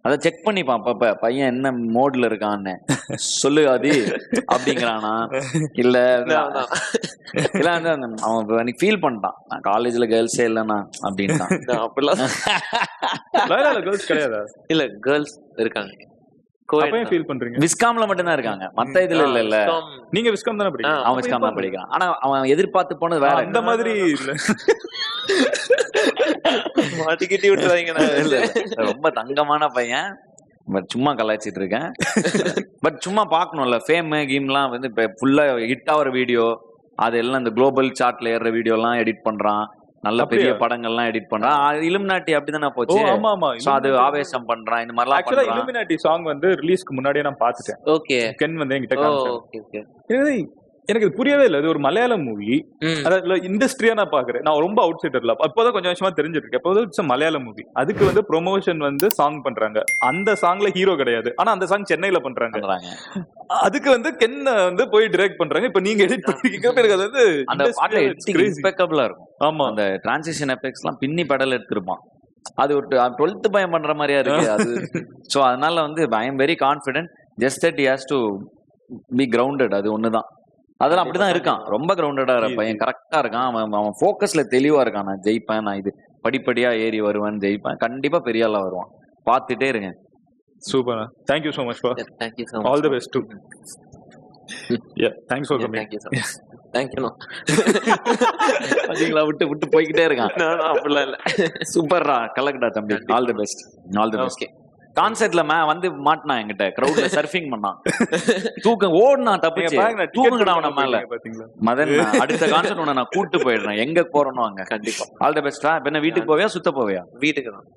அதை செக் பண்ணிப்பான் அப்பப்ப பையன் என்ன மோட்ல இருக்கான்னு. சொல்லு ஆதி அப்படிங்கிறானா இல்ல இல்ல அவன் அன்னைக்கு ஃபீல் பண்ணிட்டான் நான் காலேஜ்ல கேர்ள்ஸே இல்லைண்ணா அப்படின்ட்டான். அப்படிலாம் கேர்ள்ஸ் கிடையாது. இல்ல கேர்ள்ஸ் இருக்காங்க. ஃபீல் பண்றீங்க? விஸ்காம்ல மட்டும் தான் இருக்காங்க, மத்த இதுல இல்ல. நீங்க விஸ்காம் தானே படிக்கிறீங்க? அவன் விஸ்காம் தான் படிக்கிறான். ஆனா அவன் எதிர்பார்த்து போனது வேற. அந்த மாதிரி இல்ல. மாட்டிக்கிட்டி விட்டுறாங்க. இல்ல ரொம்ப தங்கமான பையன். பட் சும்மா கலாய்ச்சிட்டு இருக்கேன். பட் சும்மா பாக்கணும்ல ஃபேம் கீம்லாம் வந்து இப்ப ஃபுல்லா ஹிட் ஆகிற வீடியோ அதெல்லாம் இந்த குளோபல் சார்ட்ல ஏற வீடியோ எல்லாம் எடிட் பண்றான். நல்ல பெரிய படங்கள்லாம் எடிட் பண்றான். இலுமினாட்டி அப்படிதானே போச்சு. ஆமா ஆமா. சோ அது ஆவேசம் பண்றான். இந்த மாதிரி ஆக்சுவலா இலுமினாட்டி சாங் வந்து ரிலீஸ்க்கு முன்னாடியே நான் பாத்துட்டேன். ஓகே. கென் வந்து என்கிட்ட காமிச்சான். எனக்கு இது புரியவே இல்லை. அது ஒரு மலையாளம் மூவி. அதாவது இண்டஸ்ட்ரியா நான் பாக்குறேன். நான் ரொம்ப அவுட் சைடர்ல அப்போதான் கொஞ்சம் வருஷமா தெரிஞ்சிருக்கேன். எப்போது இட்ஸ் மலையாளம் மூவி. அதுக்கு வந்து ப்ரொமோஷன் வந்து சாங் பண்றாங்க. அந்த சாங்ல ஹீரோ கிடையாது, ஆனா அந்த சாங் சென்னையில பண்றாங்க. அதுக்கு வந்து கென் வந்து போய் டைரக்ட் பண்றாங்க. இப்ப நீங்க எடிட் பண்ணிருக்கீங்க. அது வந்து அந்த பாட்டு இம்பெக்கபிளா இருக்கும். ஆமா, அந்த டிரான்சிஷன் எஃபெக்ட்ஸ் எல்லாம் பின்னி பெடல் எடுத்திருப்பான். அது ஒரு 12th பயம் பண்ற மாதிரியா இருக்கு அது. சோ அதனால வந்து I am very confident. Just that he has to be grounded. அது ஒண்ணுதான். அதெல்லாம் அப்படிதான் இருக்கான். ரொம்ப கிரவுண்டடா பையன், கரெக்டா இருக்கான். அவன் ஃபோக்கஸ்ல தெளிவா இருக்கான். நான் ஜெயிப்பேன், நான் இது படிப்படியா ஏறி வருவேன், ஜெயிப்பேன், கண்டிப்பா பெரிய ஆளா வருவான். பாத்துட்டே இருங்க. Super. Thank you so much for. Thank you so much. All the best too. Yeah, thanks for coming. Thank you so much. Thank you. அதுங்களா விட்டு போய்கிட்டே இருக்கான். அப்படிலாம் இல்ல. சூப்பர்ரா, கலக்கடா தம்பி. All the best. All the best. கான்செர்ட்ல வந்து மாட்டினா என்கிட்ட கிரவுட்ல சர்ஃபிங் பண்ணான். தூக்கம் ஓடுனா தப்பிச்சு தூக்குங்கடா அவன மேல. மதன் அடுத்த கான்செர்ட் உன்னை நான் கூட்டு போயிடுறேன். எங்க போறணும் அங்க. கண்டிப்பா. ஆல் தி பெஸ்டா. இப்ப என்ன வீட்டுக்கு போவியா சுத்த போவியா? வீட்டுக்கு தான்.